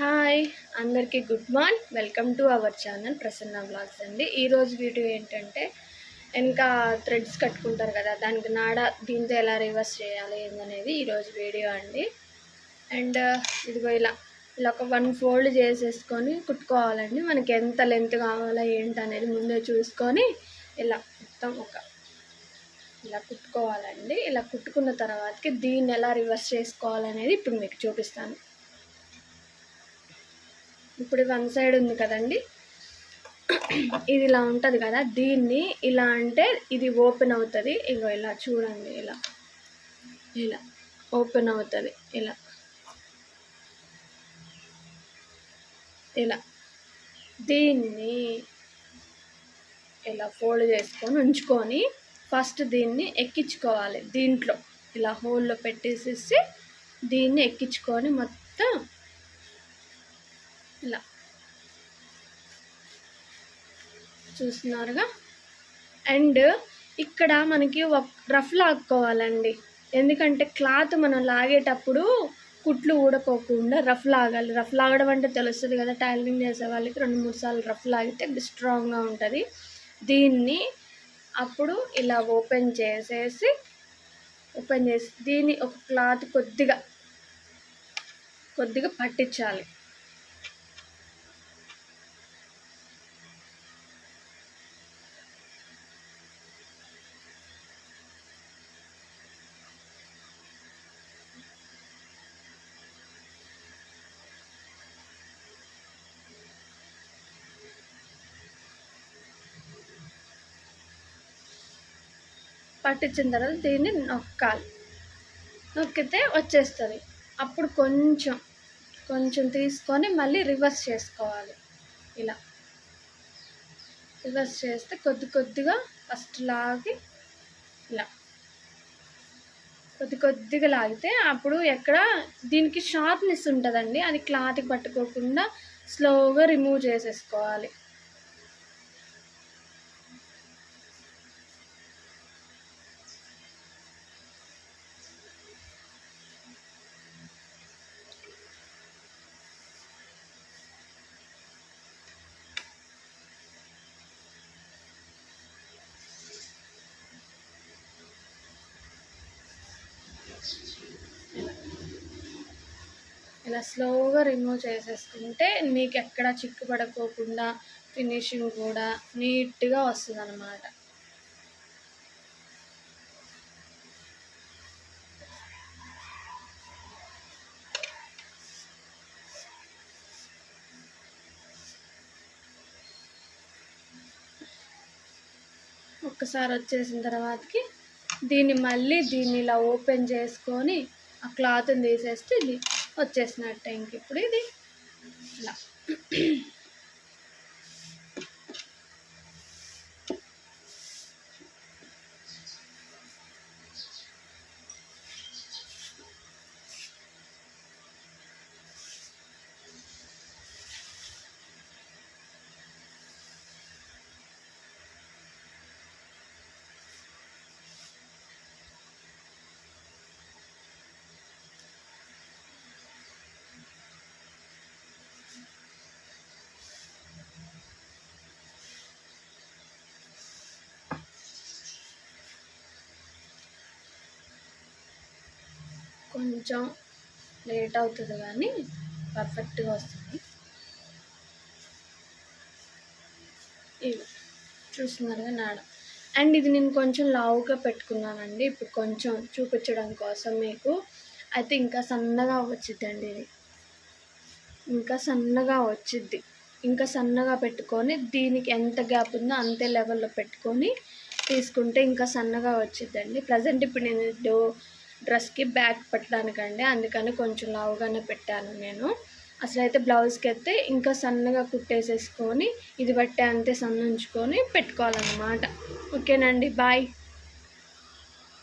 Hi అందరికీ good morning. Welcome to our channel Prasanna vlogs అండి. ఈరోజు వీడియో ఏంటంటే ఇంకా థ్రెడ్స్ కట్టుకుంటారు కదా, దానికి నాడ దీంతో ఎలా రివర్స్ చేయాలి ఏందనేది ఈరోజు వీడియో అండి. అండ్ ఇదిగో ఇలా ఒక 1 ఫోల్డ్ చేసేసుకొని కుట్టుకోవాలండి. మనకి ఎంత లెంత్ కావాలో ఏంటనేది ముందే చూసుకొని ఇలా మొత్తం ఇలా కుట్టుకోవాలండి. ఇలా కుట్టుకున్న తర్వాతకి దీన్ని ఎలా రివర్స్ చేసుకోవాలనేది ఇప్పుడు మీకు చూపిస్తాను. ఇప్పుడు 1 సైడ్ ఉంది కదండి, ఇది ఇలా ఉంటుంది కదా, దీన్ని ఇలా అంటే ఇది ఓపెన్ అవుతుంది. ఇగో ఇలా చూడండి, ఇలా ఓపెన్ అవుతుంది. ఇలా దీన్ని ఇలా ఫోల్డ్ చేసుకొని ఉంచుకొని ఫస్ట్ దీన్ని ఎక్కించుకోవాలి. దీంట్లో ఇలా హోల్లో పెట్టేసేసి దీన్ని ఎక్కించుకొని మొత్తం ఇలా చూస్తున్నారుగా. అండ్ ఇక్కడ మనకి ఒక రఫ్ లాక్కోవాలండి, ఎందుకంటే క్లాత్ మనం లాగేటప్పుడు కుట్లు ఊడకోకుండా రఫ్ లాగాలి. రఫ్ లాగడం అంటే తెలుస్తుంది కదా, టైలరింగ్ చేసే వాళ్ళకి 2-3 సార్లు రఫ్ లాగితే స్ట్రాంగ్గా ఉంటుంది. దీన్ని అప్పుడు ఇలా ఓపెన్ చేసి దీన్ని ఒక క్లాత్ కొద్దిగా పట్టించాలి. పట్టించిన తర్వాత దీన్ని నొక్కితే వచ్చేస్తుంది. అప్పుడు కొంచెం తీసుకొని మళ్ళీ రివర్స్ చేసుకోవాలి. ఇలా రివర్స్ చేస్తే కొద్దిగా ఫస్ట్ లాగి ఇలా కొద్దిగా లాగితే అప్పుడు ఎక్కడ దీనికి షార్ప్నెస్ ఉంటుందండి, అది క్లాత్కి పట్టుకోకుండా స్లోగా రిమూవ్ చేసేసుకోవాలి. ఇలా స్లోగా రిమూవ్ చేసేసుకుంటే మీకు ఎక్కడ చిక్కు పడకోకుండా ఫినిషింగ్ కూడా నీట్గా వస్తుంది అన్నమాట. ఒక్కసారి వచ్చేసిన తర్వాతకి దీన్ని ఇలా ఓపెన్ చేసుకొని ఆ క్లాత్ని తీసేస్తే ఇది వచ్చేసినట్టే. ఇంక ఇప్పుడు ఇది ఇలా కొంచెం లేట్ అవుతుంది కానీ పర్ఫెక్ట్గా వస్తుంది. ఇవి చూస్తున్నారుగా నాడ. అండ్ ఇది నేను కొంచెం లావుగా పెట్టుకున్నానండి, ఇప్పుడు కొంచెం చూపించడం కోసం మీకు. అయితే ఇంకా సన్నగా వచ్చిద్దండి, ఇది ఇంకా సన్నగా పెట్టుకొని దీనికి ఎంత గ్యాప్ ఉందో అంతే లెవెల్లో పెట్టుకొని తీసుకుంటే ఇంకా సన్నగా వచ్చిద్దండి. ప్రజెంట్ ఇప్పుడు నేను డ్రెస్కి బ్యాక్ పెట్టడానికండి, అందుకని కొంచెం లావుగానే పెట్టాను నేను. అసలైతే బ్లౌజ్కి అయితే ఇంకా సన్నగా కుట్టేసేసుకొని ఇది బట్టే అంతే సన్న ఉంచుకొని పెట్టుకోవాలన్నమాట. ఓకేనండి, బాయ్.